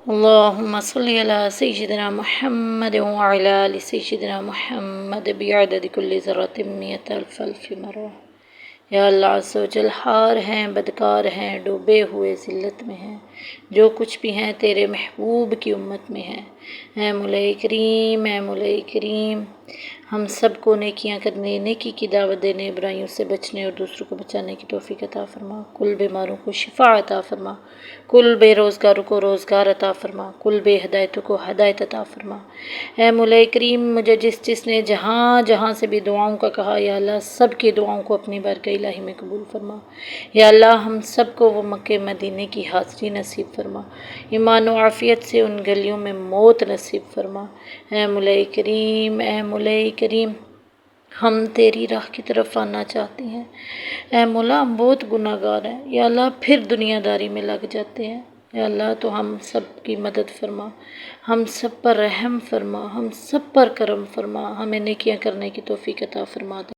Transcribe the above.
اللهم صل على سيدنا محمد وعلى آل سيدنا محمد بعدد كل ذرة 100,000 مرة۔ یا اللہ عز و جل، ہار ہیں، بدکار ہیں، ڈوبے ہوئے ذلت میں ہیں، جو کچھ بھی ہیں تیرے محبوب کی امت میں ہیں۔ اے مولا کریم، اے مولا کریم، ہم سب کو نیکیاں کرنے، نیکی کی دعوت دینے، برائیوں سے بچنے اور دوسروں کو بچانے کی توفیق عطا فرما۔ کل بیماروں کو شفا عطا فرما، کل بے روزگاروں کو روزگار عطا فرما، کل بے ہدایتوں کو ہدایت عطا فرما۔ اے مولا کریم، مجھے جس نے جہاں سے بھی دعاؤں کا کہا، یا اللہ سب کی دعاؤں کو اپنی بارگاہ الہی میں قبول فرما۔ یا اللہ ہم سب کو وہ مکہ مدینے کی حاضری نصیب فرما، ایمان و عافیت سے ان گلیوں میں موت نصیب فرما۔ اے مولا کریم، اے مولا کریم، ہم تیری راہ کی طرف آنا چاہتے ہیں۔ اے مولا، ہم بہت گناہ گار ہیں، یا اللہ پھر دنیا داری میں لگ جاتے ہیں۔ یا اللہ تو ہم سب کی مدد فرما، ہم سب پر رحم فرما، ہم سب پر کرم فرما، ہمیں نیکیاں کرنے کی توفیق عطا فرما دے۔